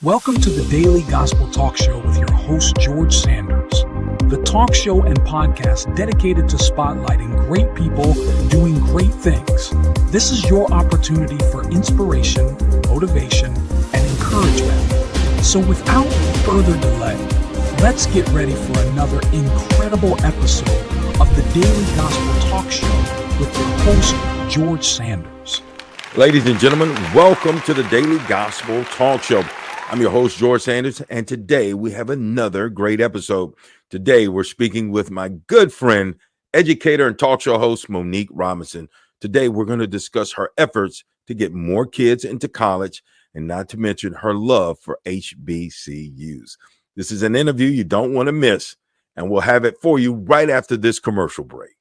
Welcome to the Daily Gospel Talk Show with your host, George Sanders. The talk show and podcast dedicated to spotlighting great people doing great things. This is your opportunity for inspiration, motivation, and encouragement. So without further delay, let's get ready for another incredible episode of the Daily Gospel Talk Show with your host, George Sanders. Ladies and gentlemen, welcome to the Daily Gospel Talk Show. I'm your host, George Sanders, and today we have another great episode. Today, we're speaking with my good friend, educator and talk show host, Monique Robinson. Today, we're going to discuss her efforts to get more kids into college, and not to mention her love for HBCUs. This is an interview you don't want to miss, and we'll have it for you right after this commercial break.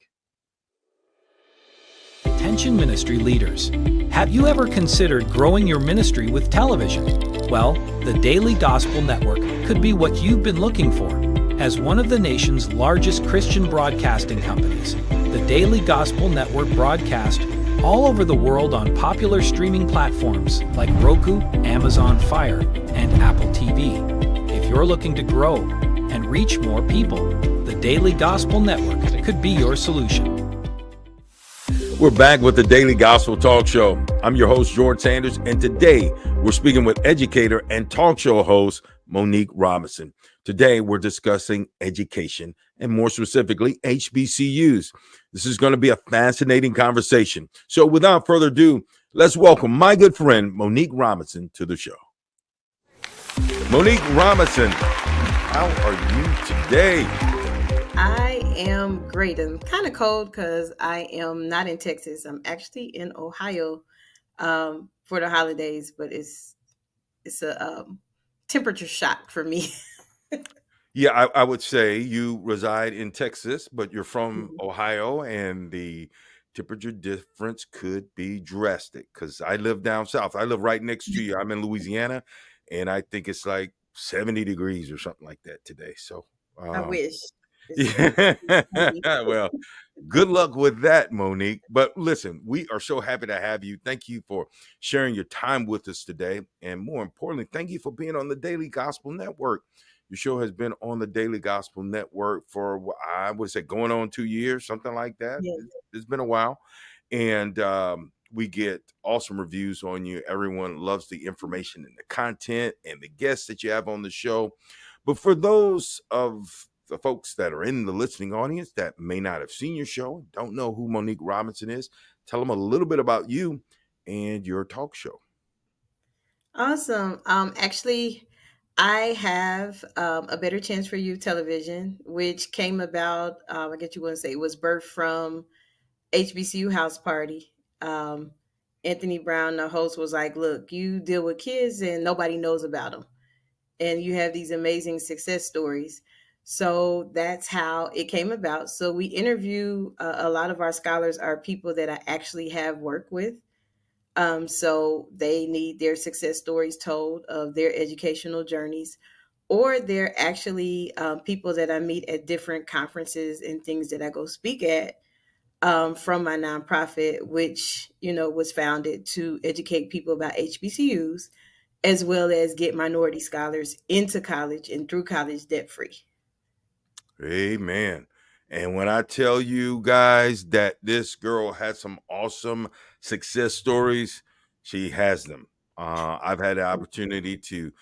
Attention ministry leaders. Have you ever considered growing your ministry with television? Well, the Daily Gospel Network could be what you've been looking for. As one of the nation's largest Christian broadcasting companies, the Daily Gospel Network broadcasts all over the world on popular streaming platforms like Roku, Amazon Fire, and Apple TV. If you're looking to grow and reach more people, the Daily Gospel Network could be your solution. We're back with the Daily Gospel Talk Show. I'm your host, George Sanders, and today we're speaking with educator and talk show host, Monique Robinson. Today we're discussing education and more specifically, HBCUs. This is going to be a fascinating conversation. So without further ado, let's welcome my good friend, Monique Robinson, to the show. Monique Robinson, how are you today? I am great. I'm kind of cold because I am not in Texas. I'm actually in Ohio for the holidays, but it's a temperature shock for me. Yeah, I would say you reside in Texas, but you're from Ohio, and the temperature difference could be drastic because I live down south. I live right next to you. I'm in Louisiana, and I think it's like 70 degrees or something like that today. So I wish. yeah. Well, good luck with that, Monique. But listen, we are so happy to have you. Thank you for sharing your time with us today. And more importantly, thank you for being on the Daily Gospel Network. Your show has been on the Daily Gospel Network for, I would say, going on 2 years, something like that. Yes. It's been a while. And we get awesome reviews on you. Everyone loves the information and the content and the guests that you have on the show. But for those of the folks that are in the listening audience that may not have seen your show, don't know who Monique Robinson is, tell them a little bit about you and your talk show. Awesome. Actually, I have a Better Chance for You television, which came about, I guess you want to say it was birthed from HBCU House Party. Anthony Brown, the host, was like, look, you deal with kids and nobody knows about them. And you have these amazing success stories. So that's how it came about. So we interview a lot of our scholars are people that I actually have worked with. So they need their success stories told of their educational journeys, or they're actually people that I meet at different conferences and things that I go speak at from my nonprofit, which, was founded to educate people about HBCUs, as well as get minority scholars into college and through college debt-free. Amen. And when I tell you guys that this girl had some awesome success stories, she has them. I've had the opportunity to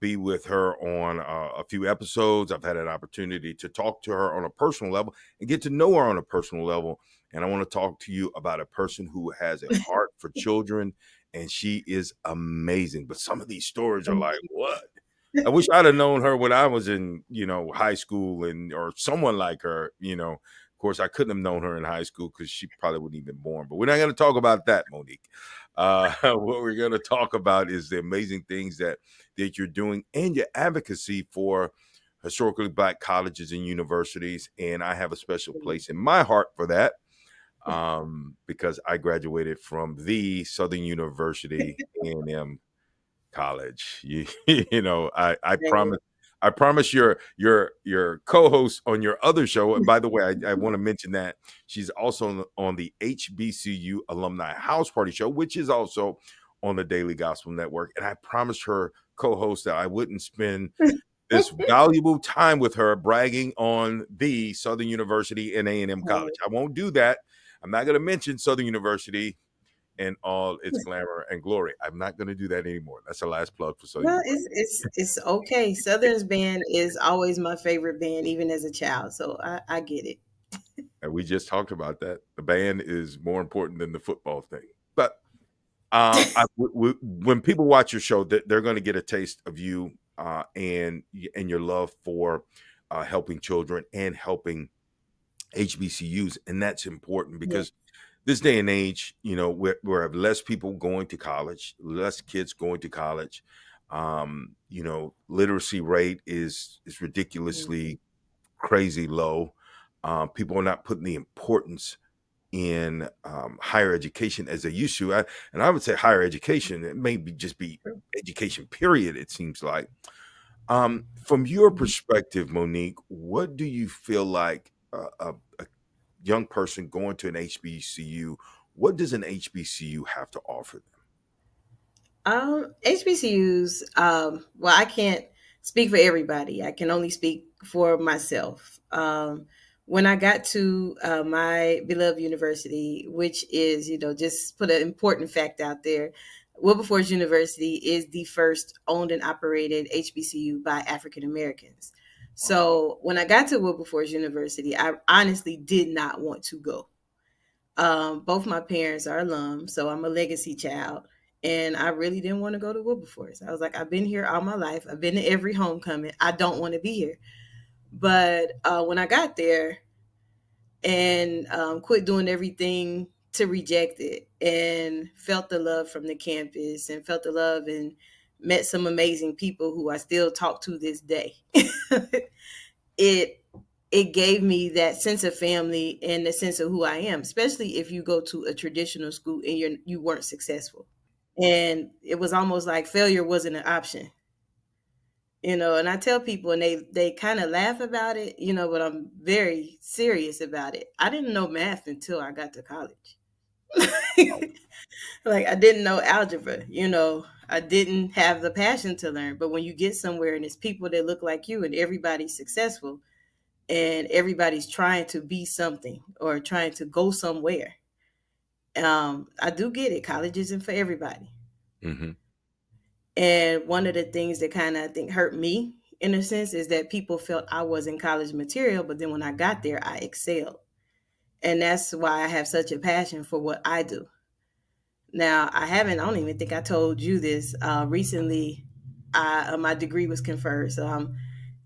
be with her on a few episodes. I've had an opportunity to talk to her on a personal level and get to know her on a personal level. And I want to talk to you about a person who has a heart for children, and she is amazing. But some of these stories are like, what? I wish I'd have known her when I was in, high school or someone like her, Of course, I couldn't have known her in high school because she probably wouldn't even been born. But we're not going to talk about that, Monique. What we're going to talk about is the amazing things that you're doing and your advocacy for historically Black colleges and universities. And I have a special place in my heart for that because I graduated from the Southern University A&M College. I promise your co-host on your other show. And by the way, I want to mention that she's also on the HBCU Alumni House Party show, which is also on the Daily Gospel Network. And I promised her co-host that I wouldn't spend this valuable time with her bragging on the Southern University and A&M College. I won't do that. I'm not going to mention Southern University and all its glamour and glory. I'm not going to do that anymore. That's the last plug for Southern Well, University. it's okay. Southern's band is always my favorite band, even as a child. So I get it. And we just talked about that. The band is more important than the football thing. But when people watch your show, they're going to get a taste of you and your love for helping children and helping HBCUs, and that's important Yeah. because this day and age, we have less people going to college, less kids going to college. Literacy rate is ridiculously crazy low. People are not putting the importance in higher education as they used to. And I would say higher education, it may just be education, period, it seems like. From your perspective, Monique, what do you feel like a young person going to an HBCU, what does an HBCU have to offer them? HBCUs, well, I can't speak for everybody. I can only speak for myself. When I got to my beloved university, which is, just put an important fact out there, Wilberforce University is the first owned and operated HBCU by African Americans. So when I got to Wilberforce University, I honestly did not want to go. Both my parents are alums, so I'm a legacy child. And I really didn't want to go to Wilberforce. I was like, I've been here all my life. I've been to every homecoming. I don't want to be here. But when I got there and quit doing everything to reject it and felt the love from the campus and felt the love and met some amazing people who I still talk to this day, it it gave me that sense of family and the sense of who I am, especially if you go to a traditional school and you weren't successful. And it was almost like failure wasn't an option, and I tell people and they kind of laugh about it, but I'm very serious about it. I didn't know math until I got to college. Like I didn't know algebra, I didn't have the passion to learn. But when you get somewhere and it's people that look like you and everybody's successful, and everybody's trying to be something or trying to go somewhere. I do get it. College isn't for everybody. Mm-hmm. And one of the things that kind of I think hurt me in a sense is that people felt I wasn't college material, but then when I got there, I excelled. And that's why I have such a passion for what I do. Now, I don't even think I told you this. Recently, my degree was conferred. So I'm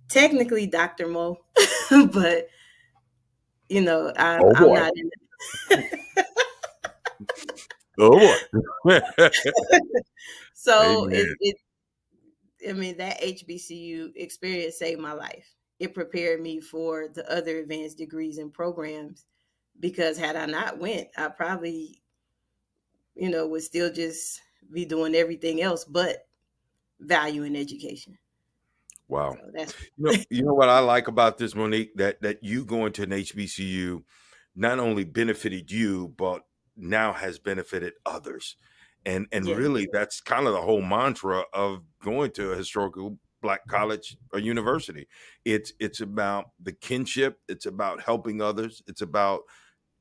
technically Dr. Mo, but Oh I'm boy. not in. Oh boy. So Amen. I mean, that HBCU experience saved my life. It prepared me for the other advanced degrees and programs because had I not went, I probably, would still just be doing everything else but valuing education. Wow. So that's You know what I like about this, Monique, that you going to an HBCU not only benefited you, but now has benefited others. And yeah, really that's kind of the whole mantra of going to a historical black college or university. It's about the kinship, it's about helping others, it's about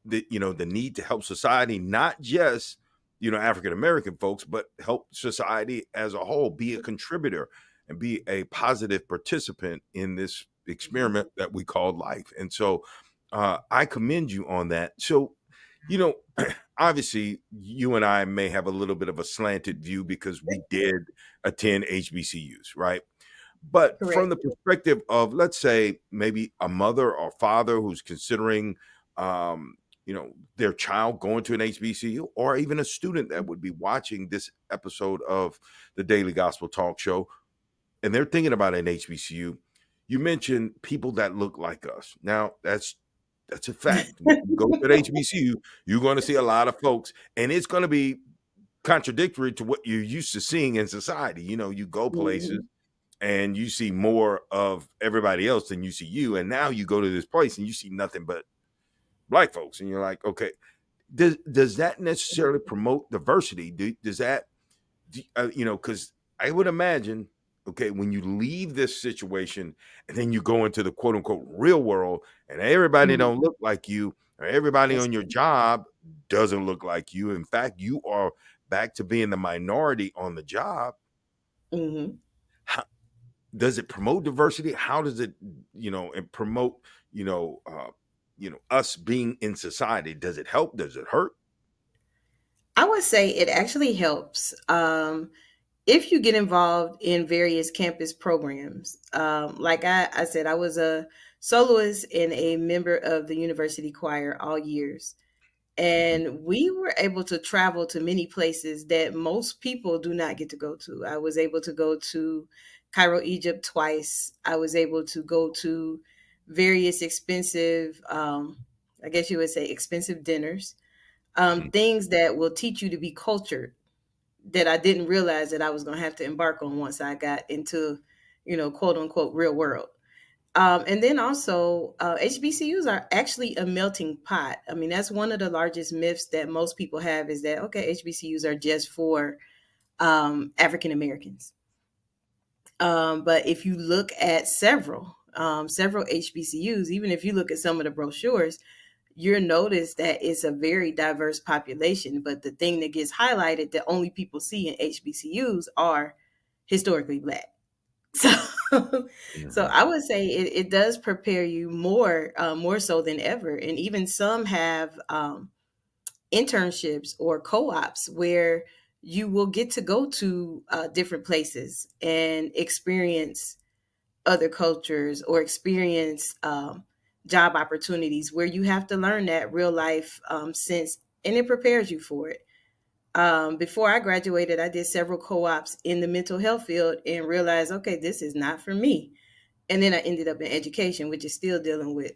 the need to help society, not just African American folks, but help society as a whole, be a contributor and be a positive participant in this experiment that we call life. And so I commend you on that. So you know obviously you and I may have a little bit of a slanted view because we did attend HBCUs, right? But from correct. the perspective of, let's say, maybe a mother or father who's considering, their child going to an HBCU, or even a student that would be watching this episode of the Daily Gospel Talk Show, and they're thinking about an HBCU, you mentioned people that look like us. Now, that's a fact. When you go to an HBCU, you're going to see a lot of folks, and it's going to be contradictory to what you're used to seeing in society. You go places Mhm. and you see more of everybody else than you see you. And now you go to this place and you see nothing but black folks. And you're like, okay, does that necessarily promote diversity? Does that Because I would imagine, okay, when you leave this situation and then you go into the quote unquote real world, and everybody Mhm. don't look like you, or everybody That's on your job doesn't look like you. In fact, you are back to being the minority on the job. mhm. How, does it promote diversity? How does it, and promote, you know, uh, us being in society? Does it help? Does it hurt? I would say it actually helps. If you get involved in various campus programs. Like I said, I was a soloist and a member of the university choir all years. Mhm. And we were able to travel to many places that most people do not get to go to. I was able to go to Cairo, Egypt twice. I was able to go to various expensive, I guess you would say expensive dinners, Mhm. things that will teach you to be cultured that I didn't realize that I was going to have to embark on once I got into, quote unquote, real world. And then also, HBCUs are actually a melting pot. I mean, that's one of the largest myths that most people have is that, okay, HBCUs are just for African Americans. But if you look at several HBCUs, even if you look at some of the brochures, you'll notice that it's a very diverse population. But the thing that gets highlighted that only people see in HBCUs are historically Black. So, so Mhm. I would say it does prepare you more so than ever. And even some have internships or co-ops where you will get to go to different places and experience other cultures or experience job opportunities where you have to learn that real life sense, and it prepares you for it. Before I graduated, I did several co-ops in the mental health field and realized, okay, this is not for me. And then I ended up in education, which is still dealing with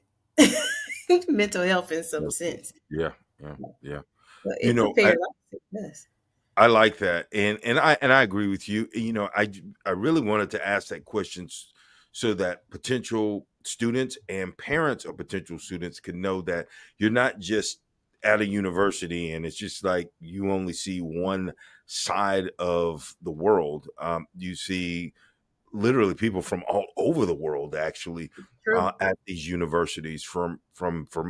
mental health in some Okay. sense. Yeah, yeah, yeah. But You it know, prepares us. It does. I like that, and I agree with you. I really wanted to ask that question so that potential students and parents of potential students can know that you're not just at a university and it's just like you only see one side of the world. You see literally people from all over the world actually True. at these universities from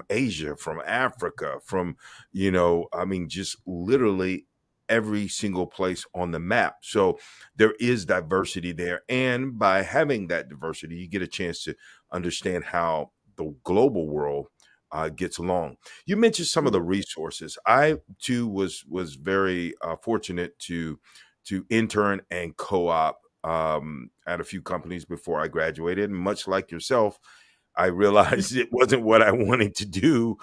Asia, from Africa, from I mean just literally every single place on the map. So there is diversity there, and by having that diversity, you get a chance to understand how the global world gets along. You mentioned some of the Mhm. resources. I too was very fortunate to intern and co-op at a few companies before I graduated. And much like yourself, I realized it wasn't what I wanted to do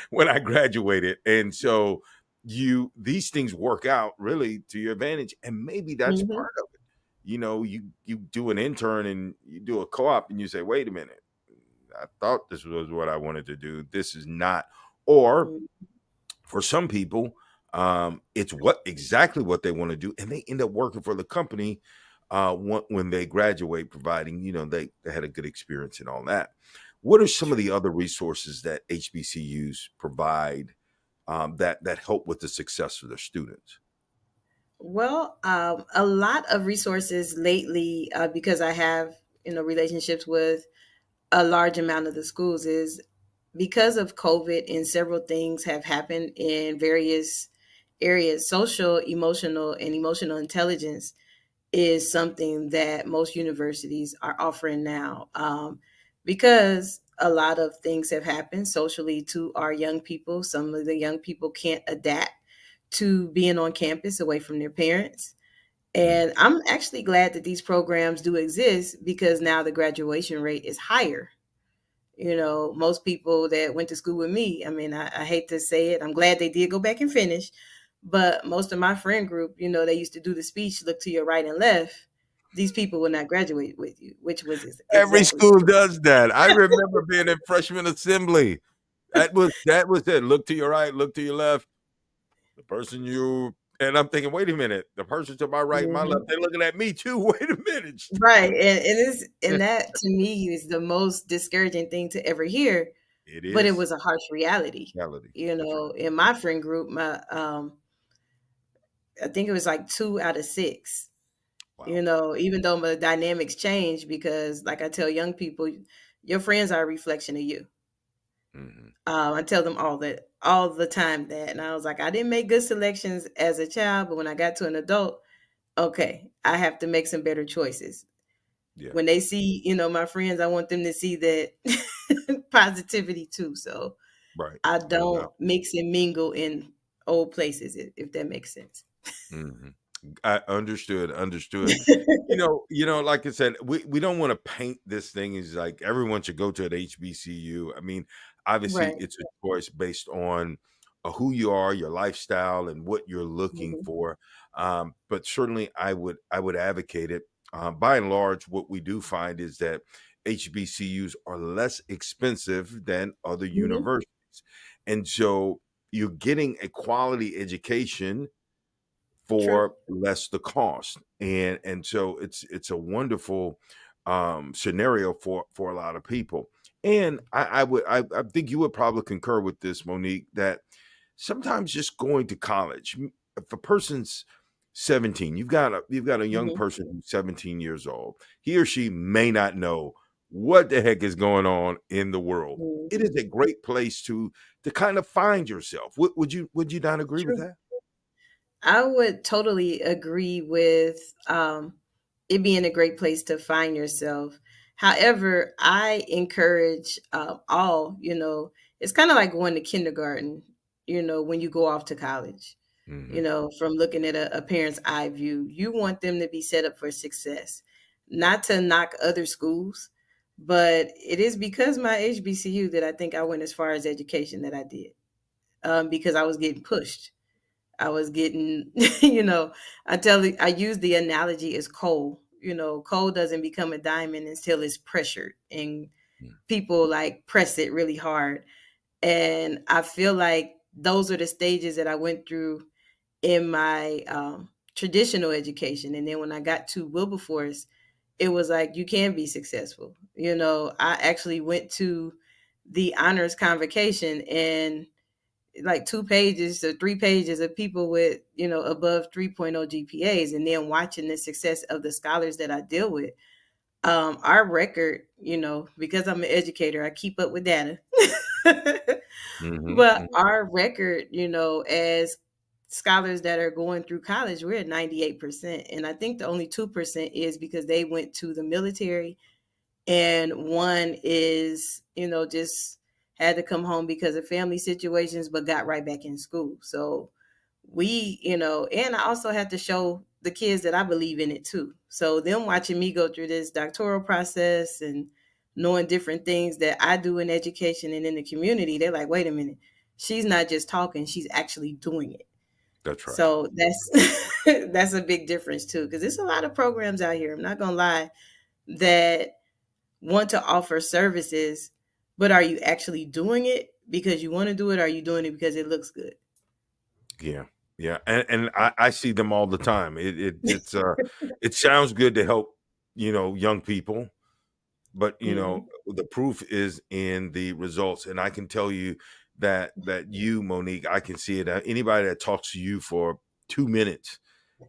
when I graduated. And so these things work out really to your advantage. And maybe that's Mhm. part of it. You do an intern and you do a co-op and you say, wait a minute, I thought this was what I wanted to do. This is not. Or Mhm. for some people, it's what exactly what they want to do, and they end up working for the company when they graduate, providing they had a good experience and all that. What are some of the other resources that HBCUs provide that help with the success of their students? Well, a lot of resources lately, because I have relationships with a large amount of the schools, is because of COVID and several things have happened in various areas. Social, emotional, and emotional intelligence is something that most universities are offering now, because a lot of things have happened socially to our young people. Some of the young people can't adapt to being on campus away from their parents. Mm. And I'm actually glad that these programs do exist because now the graduation rate is higher. Most people that went to school with me, I mean, I hate to say it, I'm glad they did go back and finish. But most of my friend group, they used to do the speech, look to your right and left. These people will not graduate with you, which was Every exactly school true. does that. I remember being in freshman assembly. That was it. Look to your right, look to your left. The person you and I'm thinking, wait a minute, the person to my right and my left, Mhm. they're looking at me too. Wait a minute. Right. And that to me is the most discouraging thing to ever hear. It But it is was a harsh reality. reality. That's right. In my friend group, my I think it was like 2 out of 6. Wow. Even though the dynamics change, because like I tell young people, your friends are a reflection of you. Hmm. I tell them all the time that, and I was like, I didn't make good selections as a child, but when I got to an adult, okay, I have to make some better choices. Yeah. When they see, my friends, I want them to see that positivity too. So Right. I No don't doubt. mix and mingle in old places, if that makes sense. Hmm. I understood, understood. Like I said, we don't want to paint this thing as like everyone should go to an HBCU. I mean, obviously, Right. it's a choice based on who you are, your lifestyle, and what you're looking Hmm. for. But certainly, I would advocate it. By and large, what we do find is that HBCUs are less expensive than other Hmm. universities, and so you're getting a quality education True. for less the cost. And so it's a wonderful scenario for a lot of people. And I think you would probably concur with this, Monique, that sometimes just going to college, if a person's 17, you've got a young Hmm. person who's 17 years old, he or she may not know what the heck is going on in the world. It Hmm. is a great place to kind of find yourself. Would you not agree with True. that? I would totally agree with it being a great place to find yourself. However, I encourage it's kind of like going to kindergarten, when you go off to college, Hmm. from looking at a parent's eye view. You want them to be set up for success, not to knock other schools, but it is because my HBCU that I think I went as far as education that I did, because I was getting pushed. I was getting, I use the analogy as coal. Coal doesn't become a diamond until it's pressured and people like press it really hard. And I feel like those are the stages that I went through in my traditional education. And then when I got to Wilberforce, it was like, you can be successful. I actually went to the honors convocation, and like 2 pages or 3 pages of people with above 3.0 GPAs, and then watching the success of the scholars that I deal with. Our record, because I'm an educator, I keep up with data. Mhm, But mm, our record, as scholars that are going through college, we're at 98%, and I think the only 2% is because they went to the military, and one is just had to come home because of family situations but got right back in school. So we, and I also had to show the kids that I believe in it too. So them watching me go through this doctoral process and knowing different things that I do in education and in the community, they're like, wait a minute, she's not just talking, she's actually doing it. that's right. So that's that's a big difference too, because there's a lot of programs out here, I'm not gonna lie, that want to offer services, but are you actually doing it because you want to do it? Or are you doing it because it looks good? Yeah, yeah, and I see them all the time. It sounds good to help, young people, but, Hmm. the proof is in the results, and I can tell you that you, Monique, I can see it. Anybody that talks to you for 2 minutes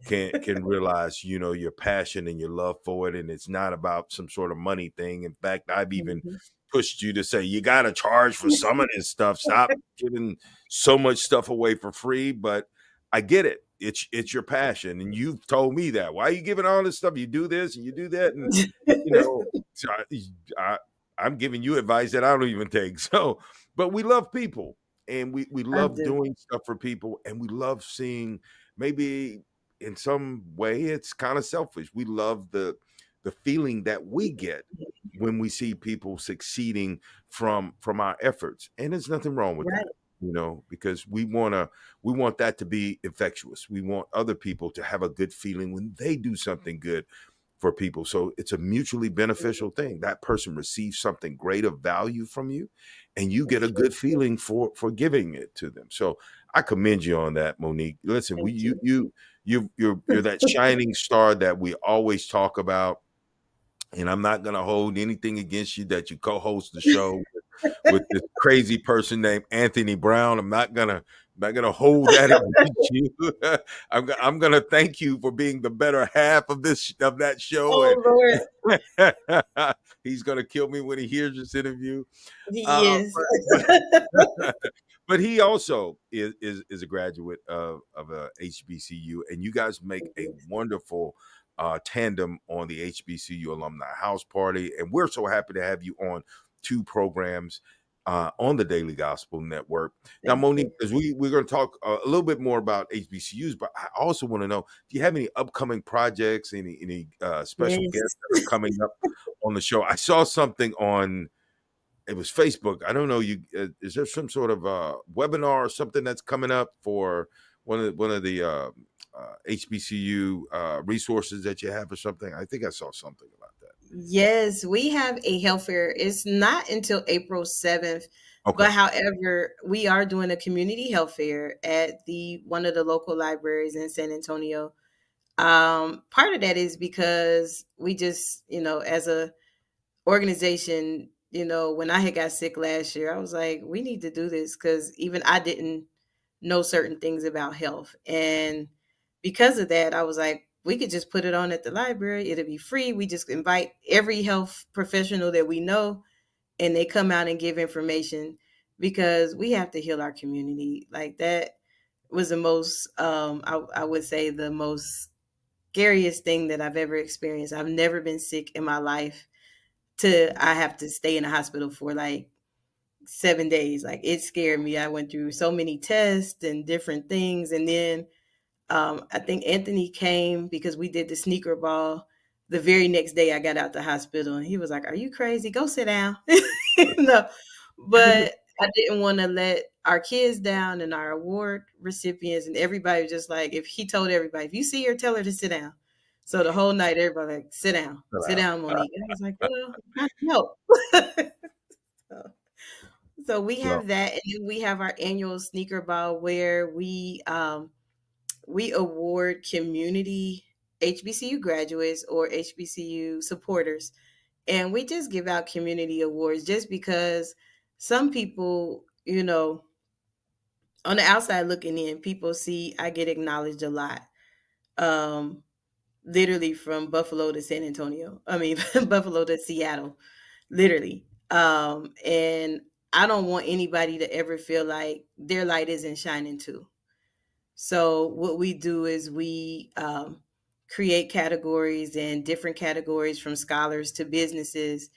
can realize, your passion and your love for it, and it's not about some sort of money thing. In fact, I've even Hmm. pushed you to say you got to charge for some of this stuff. Stop giving so much stuff away for free. But I get it. It's your passion, and you've told me that. Why are you giving all this stuff? You do this and you do that, and so I, I'm giving you advice that I don't even take. So, but we love people, and we I love do. doing stuff for people, and we love seeing maybe in some way it's kind of selfish. We love the feeling that we get when we see people succeeding from our efforts, and there's nothing wrong with Right. that, because we want that to be infectious. We want other people to have a good feeling when they do something good for people. So it's a mutually beneficial thing. That person receives something great of value from you, and you get a Sure. good feeling for giving it to them. So I commend you on that, Monique. Listen, we Thank you. you're that shining star that we always talk about, and I'm not going to hold anything against you that you co-host the show with this crazy person named Anthony Brown. I'm not gonna hold that against you. I'm gonna thank you for being the better half of that show, Oh Lord, and he's gonna kill me when he hears this interview. Uh, yes. but, but but he also is a graduate of a HBCU, and you guys make a wonderful tandem on the HBCU alumni house party, and we're so happy to have you on two programs on the Daily Gospel Network. Now, Thank you. Monique, because we're going to talk a little bit more about HBCUs, but I also want to know, do you have any upcoming projects, any special guests Yes. that are coming up on the show? I saw something on, it was Facebook. I don't know. Is there some sort of webinar or something that's coming up for one of the HBCU resources that you have or something? I think I saw something about that. Yes, we have a health fair. It's not until April 7th, Okay. but however, we are doing a community health fair at the one of the local libraries in San Antonio. Part of that is because we just, as a organization, when I had got sick last year, I was like, we need to do this because even I didn't know certain things about health. And because of that, I was like, we could just put it on at the library. It'll be free. We just invite every health professional that we know and they come out and give information because we have to heal our community. Like that was the most, I would say, the most scariest thing that I've ever experienced. I've never been sick in my life to I have to stay in the hospital for like 7 days. Like it scared me. I went through so many tests and different things. And then I think Anthony came because we did the sneaker ball. The very next day I got out the hospital and he was like, "Are you crazy? Go sit down." No, but I didn't want to let our kids down and our award recipients and everybody was just like, if he told everybody, if you see her, tell her to sit down. So the whole night, everybody like, sit down, Monique. And I was like, well, I know. So we Well, have that, and then we have our annual sneaker ball where we award community HBCU graduates or HBCU supporters, and we just give out community awards just because some people, on the outside looking in, people see I get acknowledged a lot. Um, Literally from Buffalo to San Antonio. I mean, Buffalo to Seattle, literally. And I don't want anybody to ever feel like their light isn't shining too. So what we do is we create categories and different categories from scholars to businesses,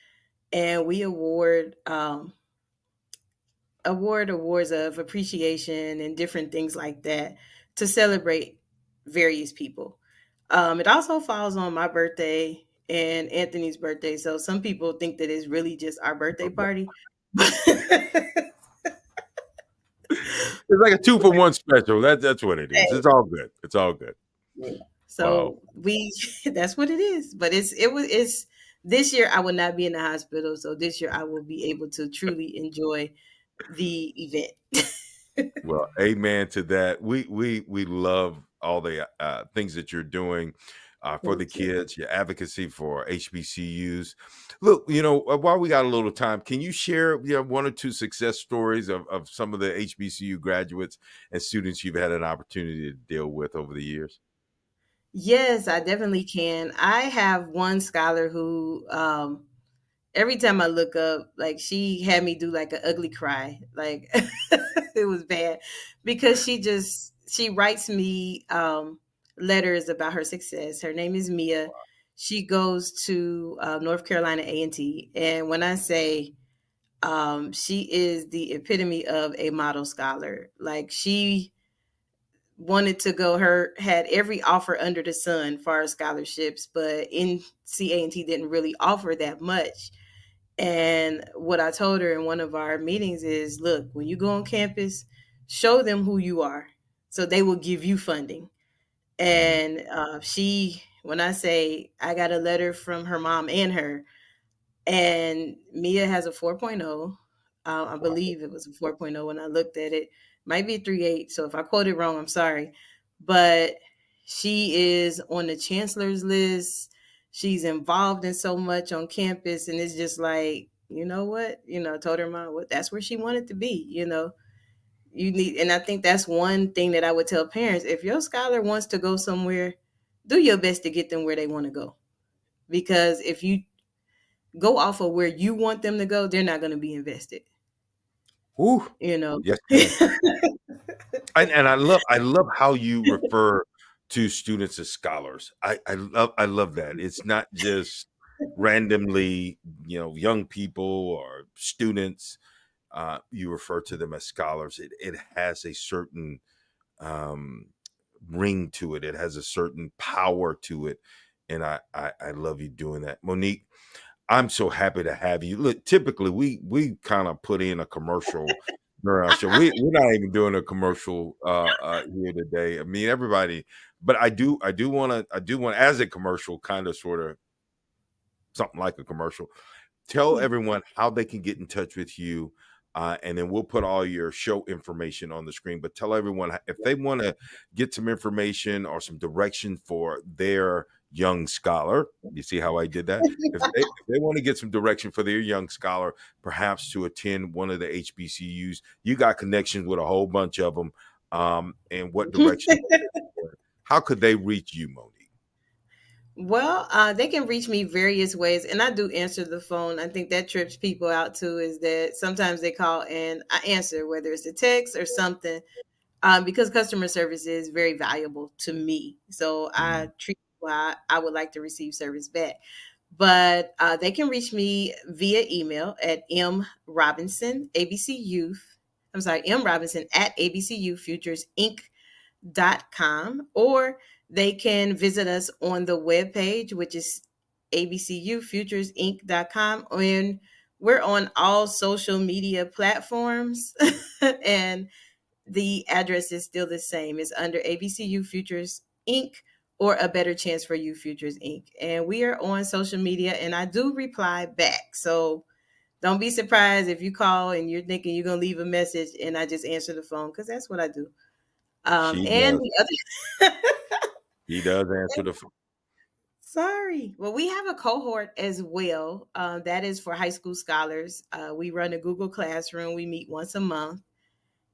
and we award awards of appreciation and different things like that to celebrate various people. It also falls on my birthday and Anthony's birthday, so some people think that it's really just our birthday party. it's like a 2-for-1 special. That's what it is. It's all good. It's all good. Wow. So we that's what it is. But it's this year I will not be in the hospital, so this year I will be able to truly enjoy the event. Well, amen to that. We love all the things that you're doing for the Thank you. kids, your advocacy for HBCUs. Look, while we got a little time, can you share one or two success stories of some of the HBCU graduates and students you've had an opportunity to deal with over the years? Yes, I definitely can. I have one scholar who every time I look up, like she had me do like an ugly cry. Like it was bad because she writes me letters about her success. Her name is Mia. She goes to North Carolina A&T, and when I say she is the epitome of a model scholar, like she wanted to go, her had every offer under the sun for our scholarships, but NCA&T didn't really offer that much. And what I told her in one of our meetings is, look, when you go on campus, show them who you are so they will give you funding. Mhm. And when I say I got a letter from her mom and her, and Mia has a 4.0. I Wow. believe it was a 4.0 when I looked at it. Might be a 3.8. So if I quoted wrong, I'm sorry. But she is on the chancellor's list. She's involved in so much on campus. And it's just like, You know what? Told her mom what that's where she wanted to be. You need, and I think that's one thing that I would tell parents. If your scholar wants to go somewhere, do your best to get them where they want to go. Because if you go off of where you want them to go, they're not going to be invested. Ooh, You know. yes, ma'am. And I love how you refer to students as scholars. I love that. It's not just randomly, young people or students. You refer to them as scholars. It has a certain um, ring to it. It has a certain power to it, and I love you doing that, Monique. I'm so happy to have you. Look, typically we kind of put in a commercial during our show. We're not even doing a commercial here today. I mean, everybody, but I do want as a commercial, kind of sort of something like a commercial. Tell everyone how they can get in touch with you, and then we'll put all your show information on the screen. But tell everyone if they want to get some information or some direction for their young scholar. You see how I did that? If they want to get some direction for their young scholar, perhaps to attend one of the HBCUs, you got connections with a whole bunch of them. And what direction? How could they reach you, Monique? Well, they can reach me various ways, and I do answer the phone. I think that trips people out too, is that sometimes they call and I answer, whether it's a text or something, because customer service is very valuable to me. So I treat I would like to receive service back. But they can reach me via email at mrobinson, ABC Youth. I'm sorry, mrobinson at abcufuturesinc.com, or they can visit us on the webpage, which is abcufuturesinc.com. And we're on all social media platforms, and the address is still the same. It's under ABCU Futures Inc. or A Better Chance for You Futures Inc. And we are on social media, and I do reply back. So don't be surprised if you call and you're thinking you're going to leave a message and I just answer the phone, because that's what I do. She And does. the other, He does answer the phone. sorry. Well, we have a cohort as well. That is for high school scholars. We run a Google Classroom. We meet once a month,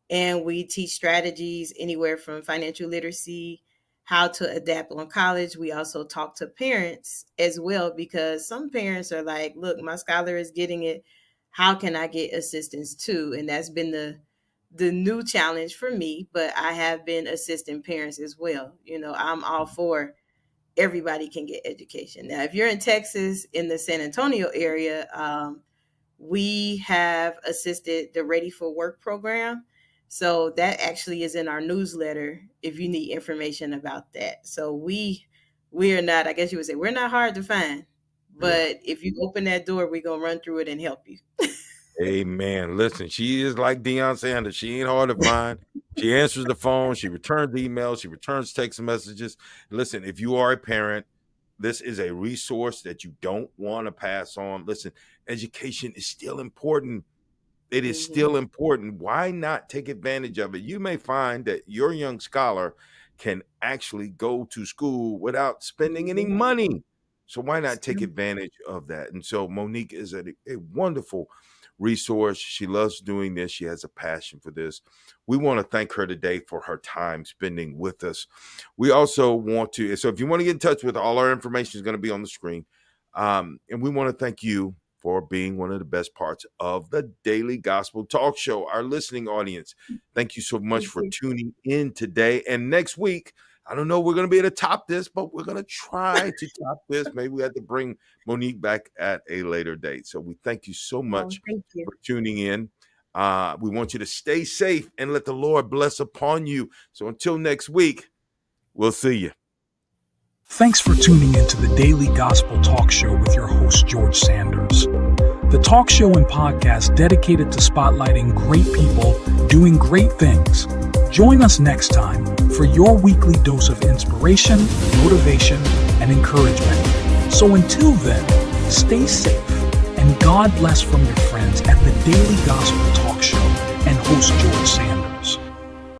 and we teach strategies anywhere from financial literacy, how to adapt on college. We also talk to parents as well, because some parents are like, look, my scholar is getting it. How can I get assistance too? And that's been the new challenge for me, but I have been assisting parents as well. I'm all for everybody can get education. Now, if you're in Texas, in the San Antonio area, we have assisted the Ready for Work program. So that actually is in our newsletter if you need information about that. So we are not, I guess you would say, we're not hard to find, but if you open that door, we're going to run through it and help you. Amen. Listen, she is like Deion Sanders. She ain't hard to find. She answers the phone. She returns emails. She returns text messages. Listen, if you are a parent, this is a resource that you don't want to pass on. Listen, education is still important. It is still important. Why not take advantage of it? You may find that your young scholar can actually go to school without spending any money. So why not take advantage of that? And so Monique is a wonderful resource. She loves doing this. She has a passion for this. We want to thank her today for her time spending with us. We also want to, so if you want to get in touch with, all our information is going to be on the screen. And we want to thank you for being one of the best parts of the Daily Gospel Talk Show. Our listening audience, thank you so much for tuning in today. And next week, I don't know we're going to be able to top this, but we're going to try to top this. Maybe we have to bring Monique back at a later date. So we thank you so much for tuning in. We want you to stay safe and let the Lord bless upon you. So until next week, we'll see you. Thanks for tuning into the Daily Gospel Talk Show with your host, George Sanders. The talk show and podcast dedicated to spotlighting great people doing great things. Join us next time for your weekly dose of inspiration, motivation, and encouragement. So until then, stay safe and God bless from your friends at the Daily Gospel Talk Show and host George Sanders.